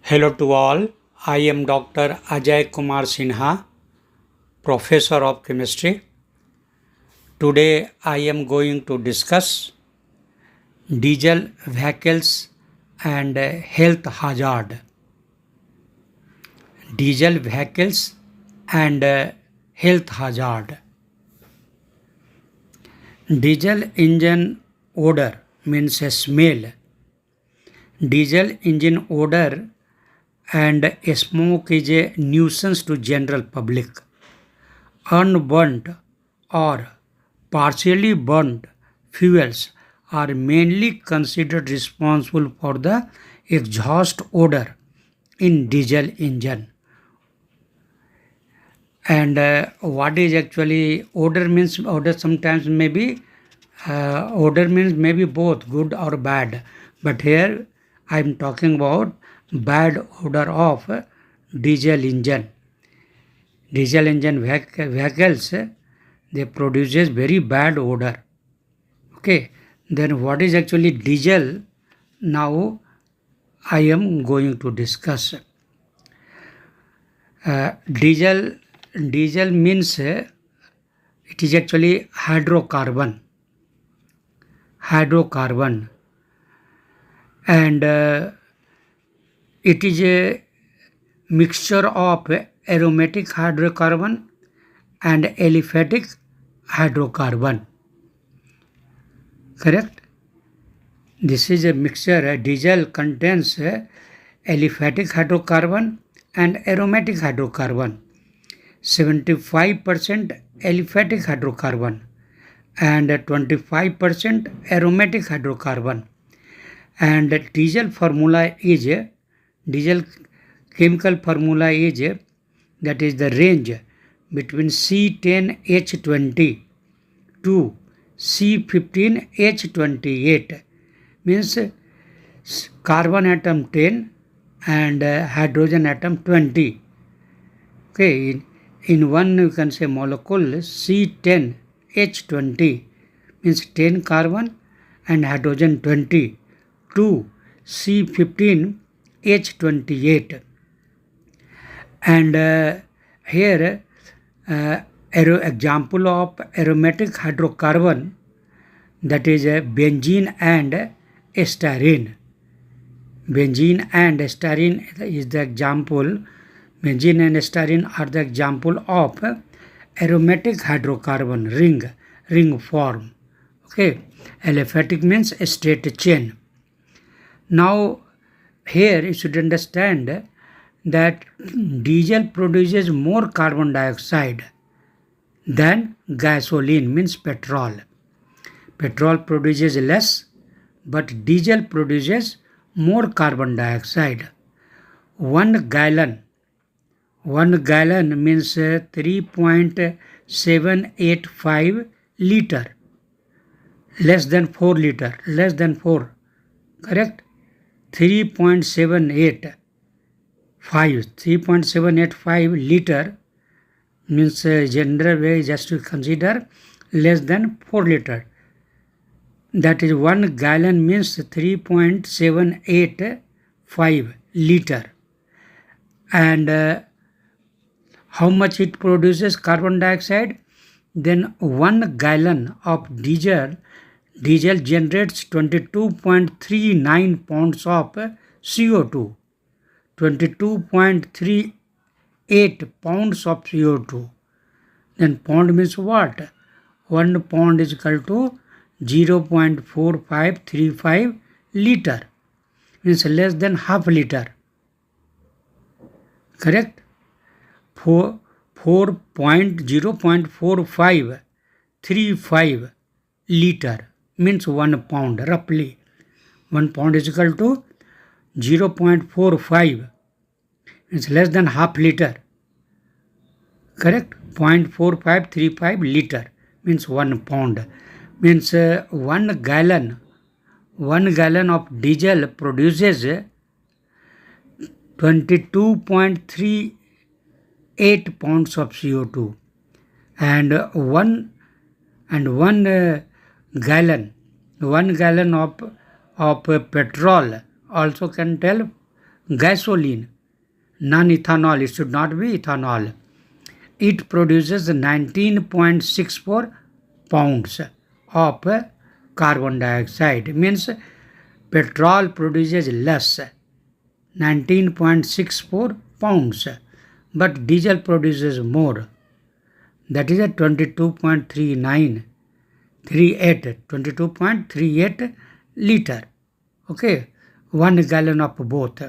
Hello to all. I am Dr. Ajay Kumar Sinha, Professor of Chemistry. Today I am going to discuss diesel vehicles and health hazard. Diesel vehicles and health hazard. Diesel engine odor means a smell. Diesel engine odor and smoke is a nuisance to general public. Unburnt or partially burnt fuels are mainly considered responsible for the exhaust odor in diesel engine. And what is actually odor means? Odor sometimes maybe odor means maybe both good or bad, but here I am talking about bad odor of diesel engine. Diesel engine vehicles, they produces very bad odor. Okay, then what is actually diesel? Now I am going to discuss. Diesel means it is actually hydrocarbon, and it is a mixture of aromatic hydrocarbon and aliphatic hydrocarbon. Correct? This is a mixture. Diesel contains aliphatic hydrocarbon and aromatic hydrocarbon. 75% aliphatic hydrocarbon and 25% aromatic hydrocarbon. And diesel chemical formula is that is the range between C10H20 to C15H28, means carbon atom 10 and hydrogen atom 20. Okay, in one you can say molecule C10H20 means 10 carbon and hydrogen 20 to C15H28. And here example of aromatic hydrocarbon, that is benzene and styrene. Benzene and styrene is the example. Benzene and styrene are the example of aromatic hydrocarbon ring form. Okay, aliphatic means a straight chain. Now here you should understand that diesel produces more carbon dioxide than gasoline, means petrol. Petrol produces less, but diesel produces more carbon dioxide. 1 gallon means 3.785 liter, less than 4 liter, correct? 3.785 liter means general way just to consider less than 4 liter. That is 1 gallon means 3.785 liter. And how much it produces carbon dioxide? Then 1 gallon of diesel generates 22.39 pounds of CO2. 22.38 pounds of CO2. Then pound means what? 1 pound is equal to 0.4535 liter, means less than half liter. Correct? 0.4535 liter means 1 pound roughly. 1 pound is equal to 0.45, means less than half liter. Correct? 0.4535 liter means 1 pound. Means 1 gallon of diesel produces 22.38 pounds of CO2, and one gallon of petrol also can tell gasoline, non-ethanol, it should not be ethanol. It produces 19.64 pounds of carbon dioxide. Means petrol produces less, 19.64 pounds, but diesel produces more. That is a 22.38 liter. Okay, 1 gallon of both.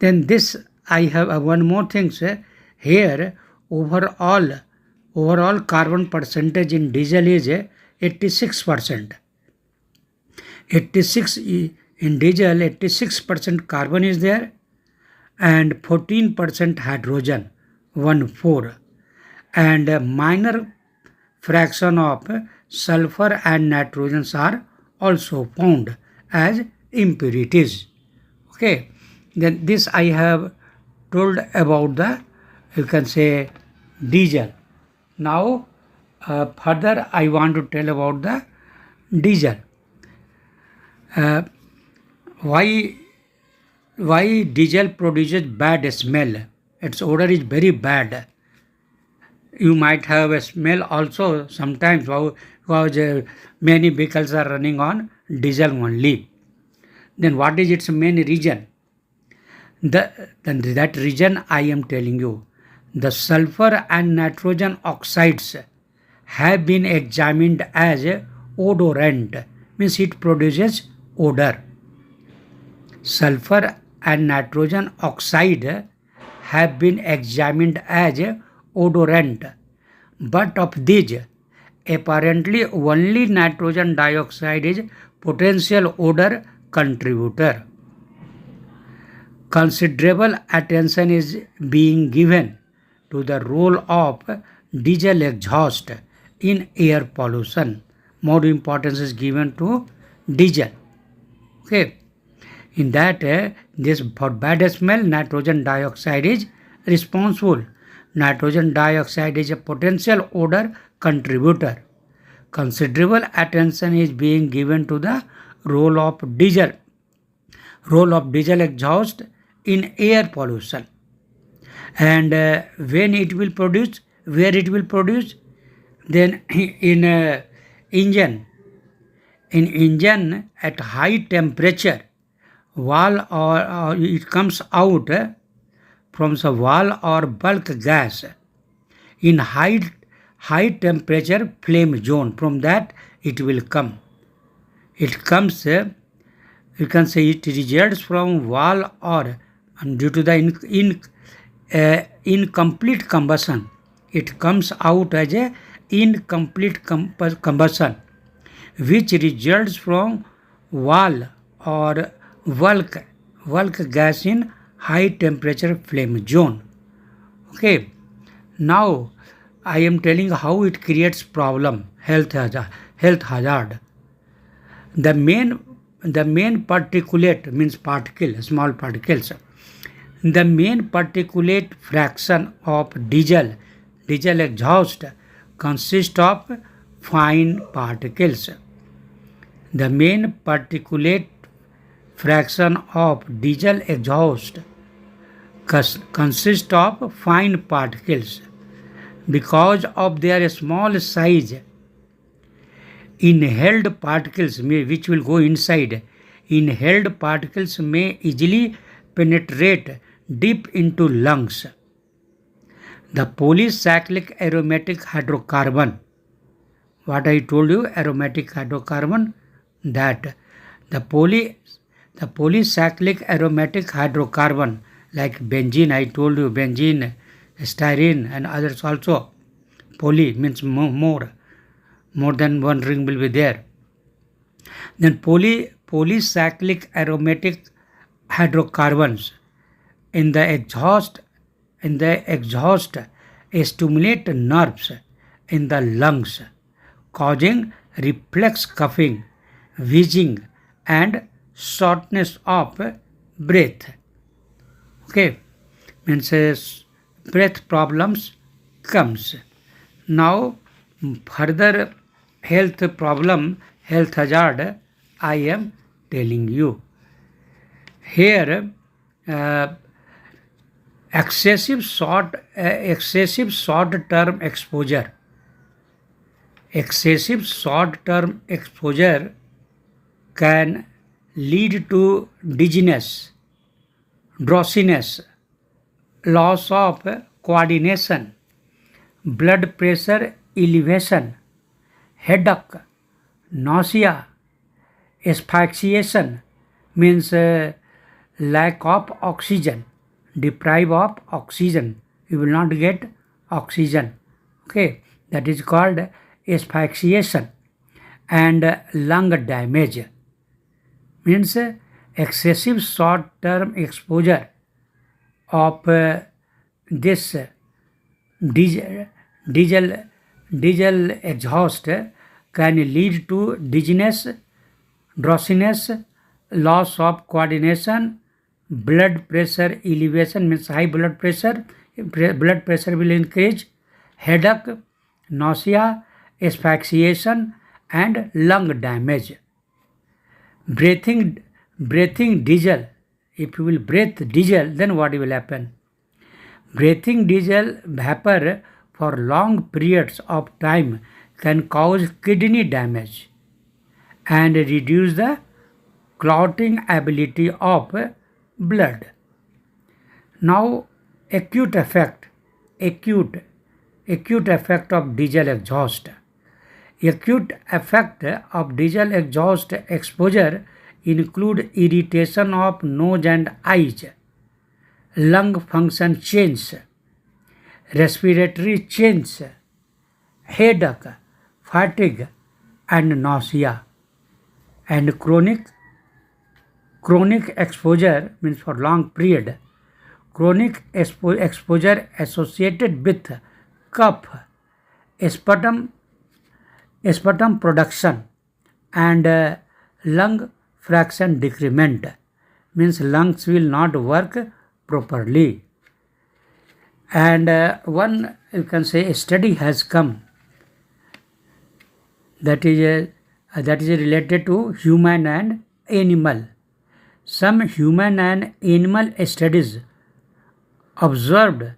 Then this I have one more thing, sir. Here overall carbon percentage in diesel is 86%. 86 in diesel, 86% carbon is there, and 14% hydrogen, 1,4, and a minor fraction of sulfur and nitrogens are also found as impurities. Okay, then this I have told about the, you can say, diesel. Now further I want to tell about the diesel. Why diesel produces bad smell? Its odor is very bad. You might have a smell also sometimes because many vehicles are running on diesel only. Then what is its main reason? That reason I am telling you. The sulfur and nitrogen oxides have been examined as odorant, means it produces odor. Sulfur and nitrogen oxide have been examined as odorant, but of these, apparently only nitrogen dioxide is potential odor contributor. Considerable attention is being given to the role of diesel exhaust in air pollution. More importance is given to diesel. Okay. In that, this for bad smell, nitrogen dioxide is responsible. Nitrogen dioxide is a potential odor contributor. Considerable attention is being given to the role of diesel exhaust in air pollution. And when it will produce, where it will produce, then in engine at high temperature, wall or it comes out from the wall or bulk gas in high temperature flame zone. From that it will come. It comes, you can say, it results from wall or due to the incomplete combustion. It comes out as a incomplete combustion, which results from wall or bulk gas in high temperature flame zone. Okay. Now I am telling how it creates problem, health hazard. The main particulate means small particles. The main particulate fraction of diesel exhaust consists of fine particles. The main particulate fraction of diesel exhaust consists of fine particles. Because of their small size, inhaled particles which will go inside, inhaled particles may easily penetrate deep into lungs. The polycyclic aromatic hydrocarbon, what I told you, aromatic hydrocarbon, that the polycyclic aromatic hydrocarbon like benzene, I told you, benzene, styrene and others also. Poly means more than one ring will be there. Then polycyclic aromatic hydrocarbons in the exhaust stimulate nerves in the lungs, causing reflex coughing, wheezing and shortness of breath. Okay, means breath problems comes. Now further health hazard I am telling you. Here uh, excessive short term exposure. Excessive short term exposure can lead to dizziness, drowsiness, loss of coordination, blood pressure elevation, headache, nausea, asphyxiation means lack of oxygen, deprive of oxygen. You will not get oxygen. Okay, that is called asphyxiation. And lung damage means excessive short term exposure of this diesel exhaust can lead to dizziness, drowsiness, loss of coordination, blood pressure elevation means high blood pressure will increase, headache, nausea, asphyxiation, and lung damage. Breathing diesel. If you will breathe diesel, then what will happen? Breathing diesel vapor for long periods of time can cause kidney damage and reduce the clotting ability of blood. Now, acute effect of diesel exhaust. Acute effect of diesel exhaust exposure include irritation of nose and eyes, lung function change, respiratory change, headache, fatigue, and nausea. And chronic exposure means for long period. Chronic exposure associated with cough, sputum production, and lung fraction decrement means lungs will not work properly. And one, you can say, a study has come that is related to human and animal. Some human and animal studies observed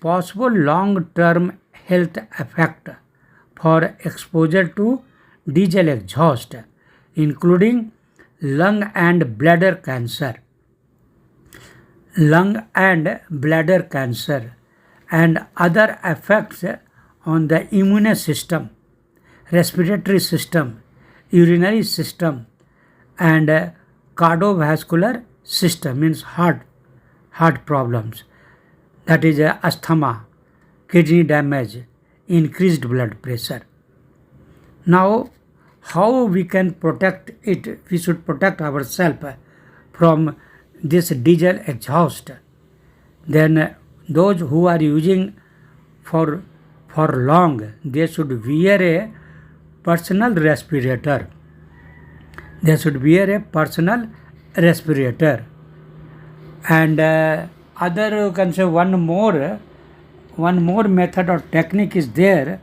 possible long-term health effect for exposure to diesel exhaust, including lung and bladder cancer, and other effects on the immune system, respiratory system, urinary system, and cardiovascular system means heart problems. That is asthma, kidney damage, increased blood pressure. Now, how we can protect it? We should protect ourselves from this diesel exhaust. Then those who are using for long, they should wear a personal respirator. And other, you can say, one more method or technique is there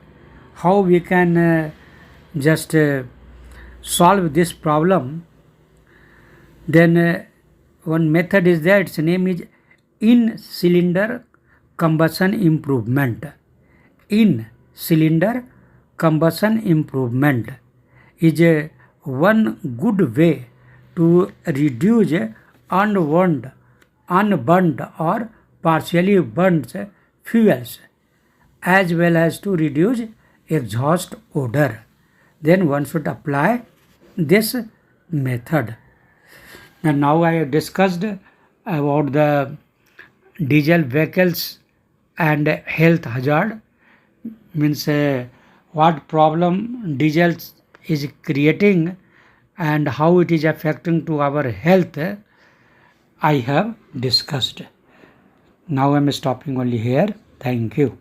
how we can just solve this problem. Then one method is there, its name is in-cylinder combustion improvement. In-cylinder combustion improvement is one good way to reduce unburned or partially burnt fuels, as well as to reduce exhaust odor. Then one should apply this method. And now I have discussed about the diesel vehicles and health hazard, means what problem diesel is creating and how it is affecting to our health. I have discussed. Now I am stopping only here. Thank you.